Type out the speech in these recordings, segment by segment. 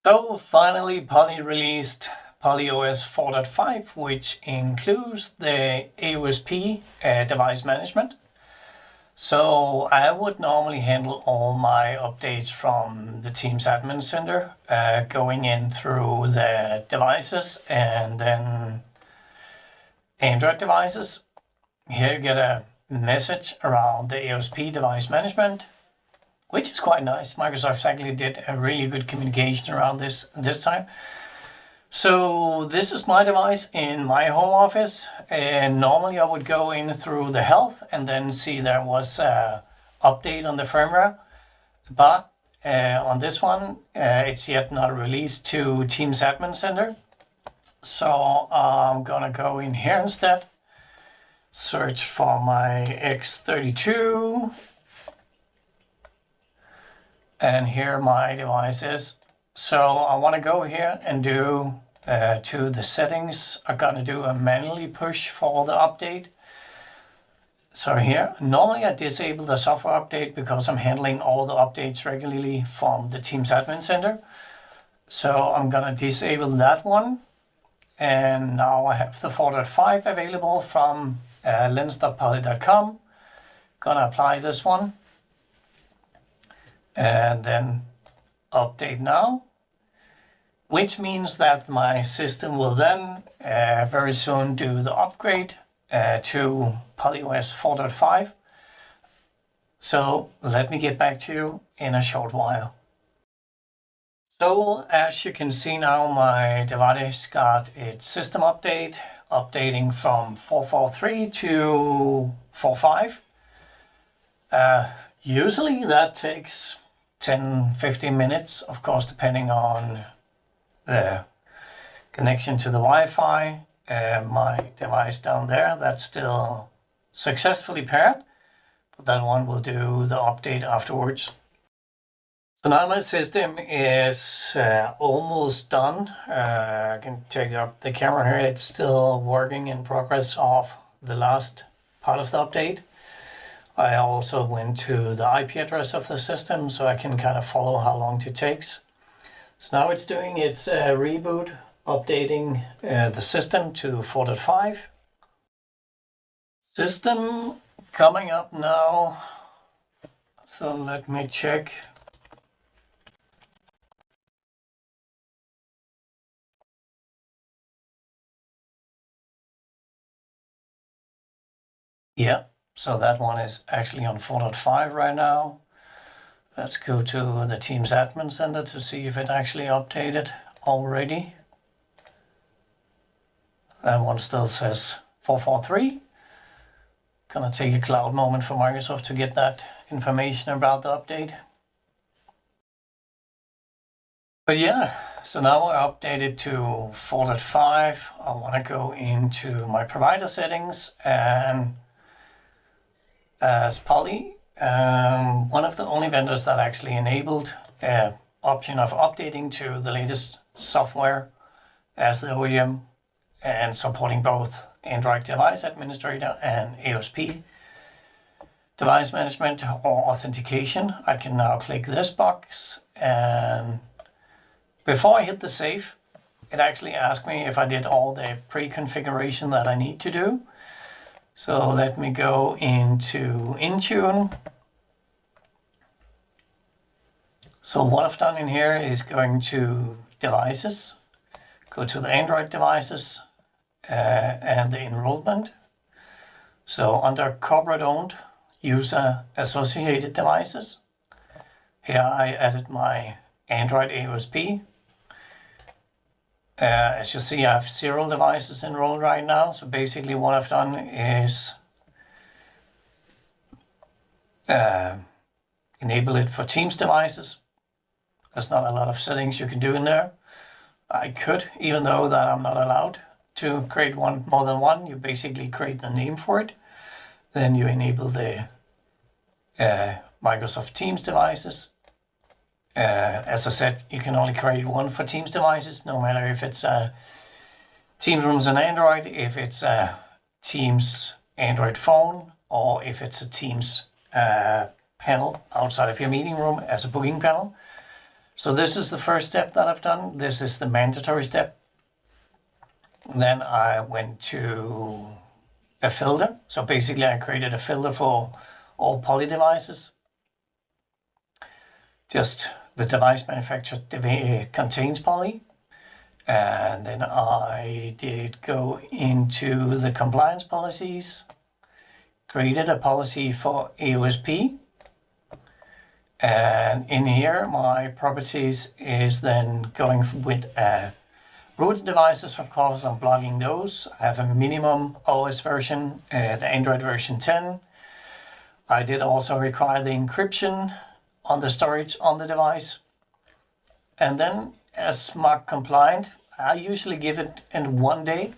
So finally, Poly released PolyOS 4.5, which includes the AOSP device management. So I would normally handle all my updates from the Teams Admin Center, going in through the devices and then Android devices. Here you get a message around the AOSP device management, which is quite nice. Microsoft actually did a really good communication around this time. So this is my device in my home office, and normally I would go in through the health and then see there was an update on the firmware. But on this one, it's yet not released to Teams Admin Center. So I'm gonna go in here instead, search for my X32, and here my device is. So I want to go here and do to the settings. I'm gonna do a manually push for the update. So here, normally I disable the software update because I'm handling all the updates regularly from the Teams Admin Center. So I'm gonna disable that one. And now I have the 4.5 available from lens.poly.com. Gonna apply this one. And then update now, which means that my system will then very soon do the upgrade to PolyOS 4.5. So let me get back to you in a short while. So as you can see now, my device got its system update, updating from 4.4.3 to 4.5. Usually that takes 10-15 minutes, of course, depending on the connection to the Wi-Fi. My device down there, that's still successfully paired, but that one will do the update afterwards. So now my system is almost done. I can take up the camera here. It's still working in progress of the last part of the update. I also went to the IP address of the system so I can kind of follow how long it takes. So now it's doing its reboot, updating the system to 4.5. System coming up now. So let me check. Yeah. So that one is actually on 4.5 right now. Let's go to the Teams Admin Center to see if it actually updated already. That one still says 4.4.3. Gonna take a cloud moment for Microsoft to get that information about the update. But yeah, so now we're updated to 4.5. I want to go into my provider settings, and as Poly, one of the only vendors that actually enabled an option of updating to the latest software as the OEM and supporting both Android Device Administrator and AOSP device management or authentication. I can now click this box, and before I hit the save, it actually asks me if I did all the pre-configuration that I need to do. So let me go into Intune. So what I've done in here is going to devices, go to the Android devices and the enrollment. So under corporate owned user associated devices, here I added my Android AOSP. As you see, I have 0 devices enrolled right now. So basically what I've done is enable it for Teams devices. There's not a lot of settings you can do in there. I could, even though that I'm not allowed to create more than one. You basically create the name for it. Then you enable the Microsoft Teams devices. As I said, you can only create one for Teams devices, no matter if it's Teams Rooms on Android, if it's a Teams Android phone, or if it's a Teams panel outside of your meeting room as a booking panel. So this is the first step that I've done. This is the mandatory step. Then I went to a filter. So basically I created a filter for all Poly devices. Just the device manufacturer contains Poly. And then I did go into the compliance policies, created a policy for AOSP. And in here, my properties is then going with root devices. Of course, I'm blocking those. I have a minimum OS version, the Android version 10. I did also require the encryption on the storage on the device. And then as mark compliant, I usually give it in 1 day,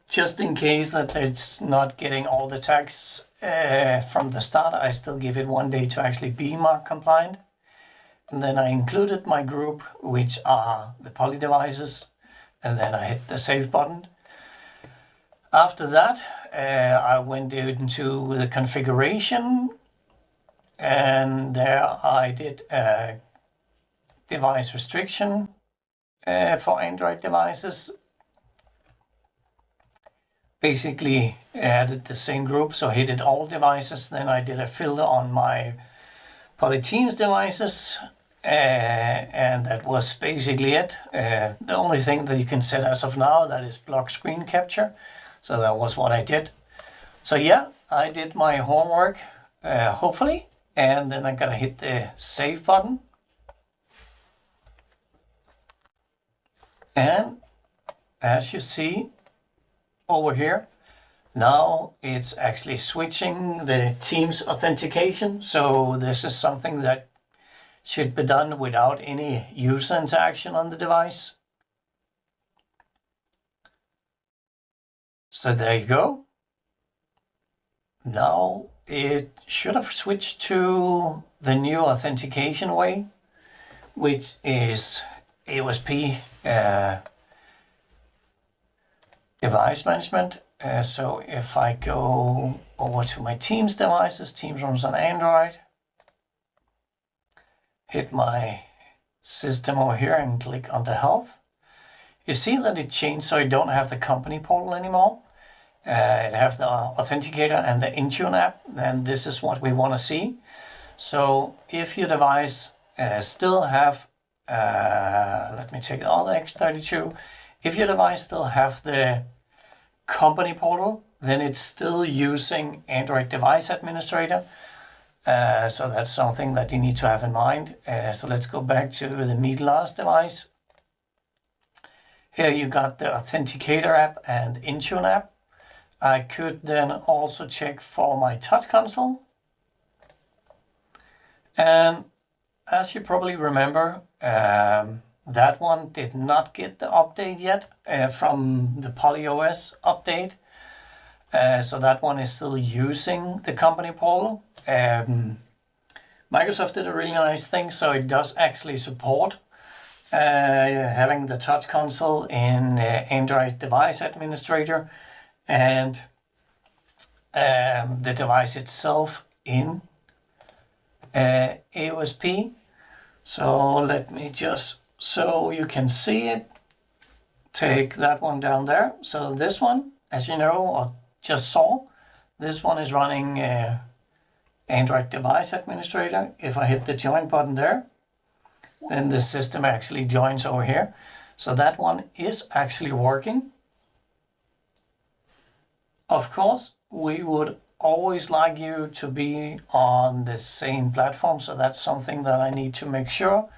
just in case that it's not getting all the tags from the start. I still give it 1 day to actually be mark compliant. And then I included my group, which are the Poly devices, and then I hit the save button. After that, I went into the configuration, and there I did a device restriction for Android devices. Basically added the same group, so hit it all devices. Then I did a filter on my Poly Teams devices, and that was basically it. The only thing that you can set as of now, that is block screen capture. So that was what I did. So yeah, I did my homework, hopefully, and then I'm gonna hit the save button. And as you see over here, now it's actually switching the Teams authentication. So this is something that should be done without any user interaction on the device. So there you go. Now it should have switched to the new authentication way, which is AOSP device management. So if I go over to my Teams devices, Teams runs on Android, hit my system over here and click on the health, you see that it changed, so I don't have the company portal anymore. It have the authenticator and the Intune app, and this is what we want to see. So if your device still have, let me take all the X32, if your device still have the company portal, then it's still using Android Device Administrator. So that's something that you need to have in mind. So let's go back to the Meet Last device. Here you got the Authenticator app and Intune app. I could then also check for my Touch Console. And as you probably remember, that one did not get the update yet from the PolyOS update. So that one is still using the company portal. Microsoft did a really nice thing, so it does actually support having the Touch Console in Android Device Administrator and the device itself in AOSP. So let me just, so you can see it, take that one down there. So this one, as you know, or just saw, this one is running Android Device Administrator. If I hit the join button there, then the system actually joins over here. So that one is actually working. Of course, we would always like you to be on the same platform. So that's something that I need to make sure.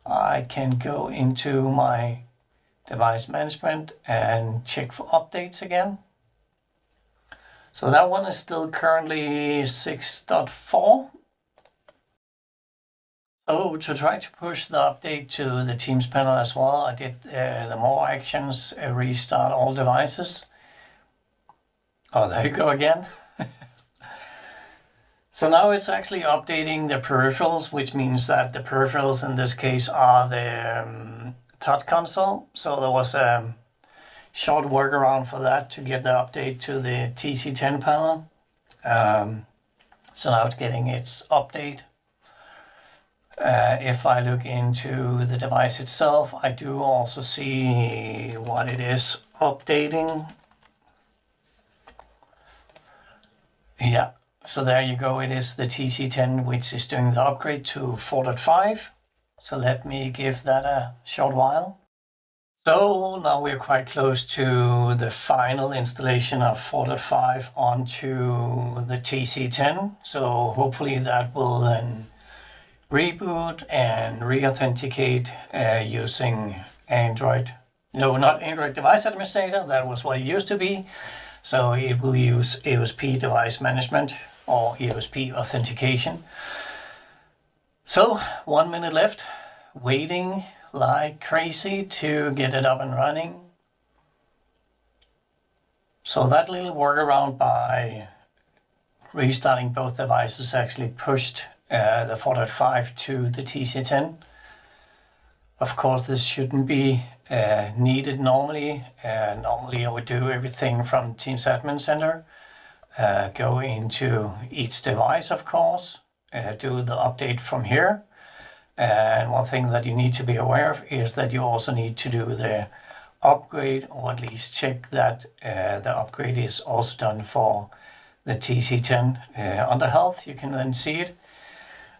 I can go into my device management and check for updates again. So that one is still currently 6.4. So to try to push the update to the Teams panel as well, I did the more actions, restart all devices. Oh, there you go again. So now it's actually updating the peripherals, which means that the peripherals in this case are the Touch Console. So there was a short workaround for that to get the update to the TC10 panel. So now it's getting its update. If I look into the device itself, I do also see what it is updating. Yeah, so there you go. It is the TC10 which is doing the upgrade to 4.5. So let me give that a short while. So now we're quite close to the final installation of 4.5 onto the TC10. So hopefully that will then reboot and re-authenticate using Android. No, not Android Device Administrator. That was what it used to be. So it will use AOSP Device Management or AOSP Authentication. So 1 minute left, waiting like crazy to get it up and running. So that little workaround by restarting both devices actually pushed the 4.5 to the TC10. Of course, this shouldn't be needed normally. Normally I would do everything from Teams Admin Center, go into each device, of course, do the update from here. And one thing that you need to be aware of is that you also need to do the upgrade, or at least check that the upgrade is also done for the TC10. Under health, you can then see it.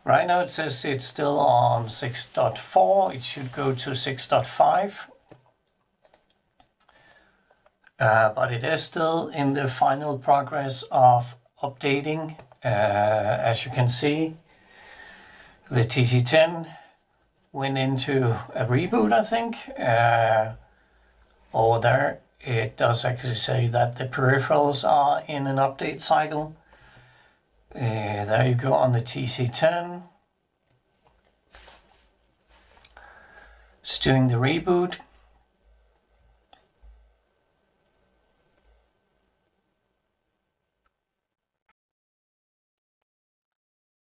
Right now it says it's still on 6.4, it should go to 6.5. But it is still in the final progress of updating. As you can see, the TC10 went into a reboot, I think. Over there, it does actually say that the peripherals are in an update cycle. There you go on the TC10. It's doing the reboot.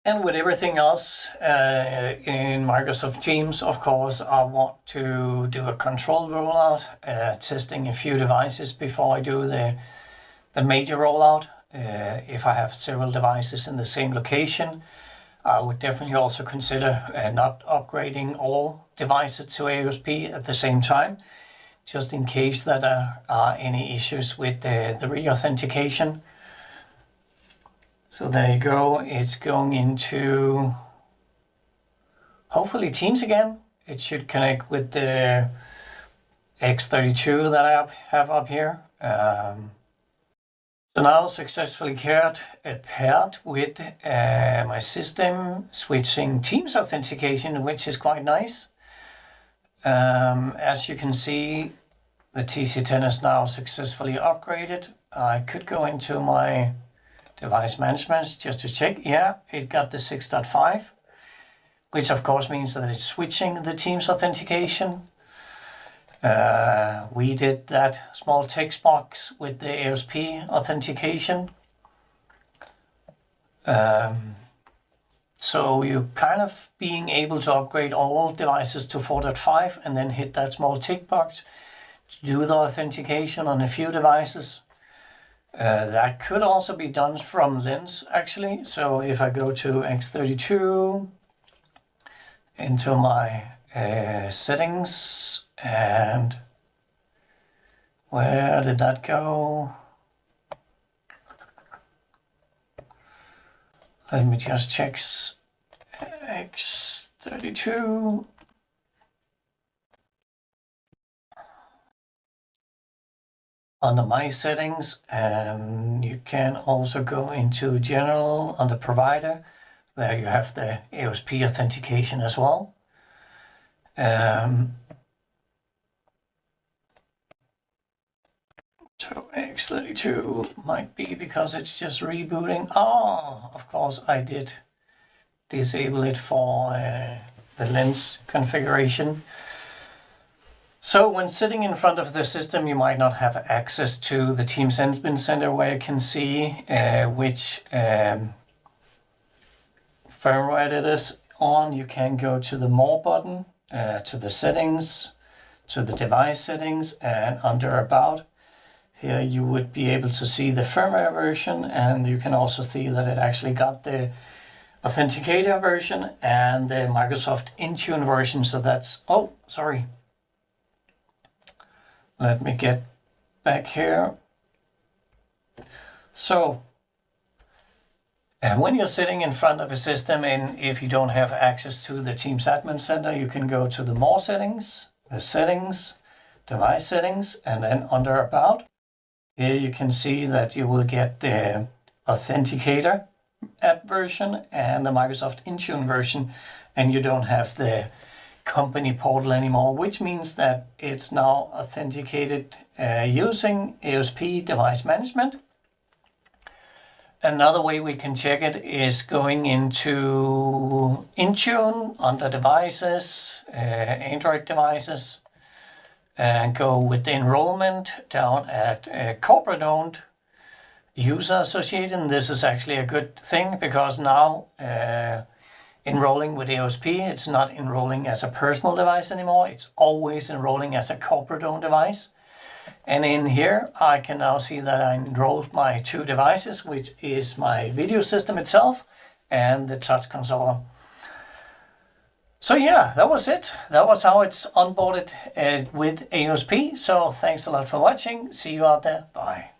And with everything else in Microsoft Teams, of course, I want to do a control rollout, testing a few devices before I do the major rollout. If I have several devices in the same location, I would definitely also consider not upgrading all devices to AOSP at the same time, just in case that there are any issues with the re-authentication. So there you go, it's going into hopefully Teams again. It should connect with the X32 that I have up here. So now successfully paired with my system, switching Teams authentication, which is quite nice. As you can see, the TC10 is now successfully upgraded. I could go into my device management just to check. Yeah, it got the 6.5, which of course means that it's switching the Teams authentication. We did that small text box with the AOSP authentication. So you kind of being able to upgrade all devices to 4.5 and then hit that small tick box to do the authentication on a few devices. That could also be done from Lens actually. So if I go to X32, into my settings, and where did that go? Let me just check X32. Under my settings, and you can also go into general under provider. There you have the AOSP authentication as well. So X32 might be because it's just rebooting. Oh, of course I did disable it for the Lens configuration. So when sitting in front of the system, you might not have access to the Teams Admin Center where you can see which firmware it is on. You can go to the More button, to the settings, to the device settings, and under About. Here you would be able to see the firmware version, and you can also see that it actually got the Authenticator version and the Microsoft Intune version. So that's, oh, sorry. Let me get back here. So, when you're sitting in front of a system, and if you don't have access to the Teams Admin Center, you can go to the More settings, the Settings, Device Settings, and then under About. Here you can see that you will get the Authenticator app version and the Microsoft Intune version, and you don't have the company portal anymore, which means that it's now authenticated using AOSP device management. Another way we can check it is going into Intune under devices, Android devices, and go with the enrollment down at corporate owned user associated. And this is actually a good thing because now enrolling with AOSP, it's not enrolling as a personal device anymore. It's always enrolling as a corporate owned device. And in here, I can now see that I enrolled my 2 devices, which is my video system itself and the touch controller. So yeah, that was it. That was how it's onboarded with AOSP. So thanks a lot for watching. See you out there. Bye.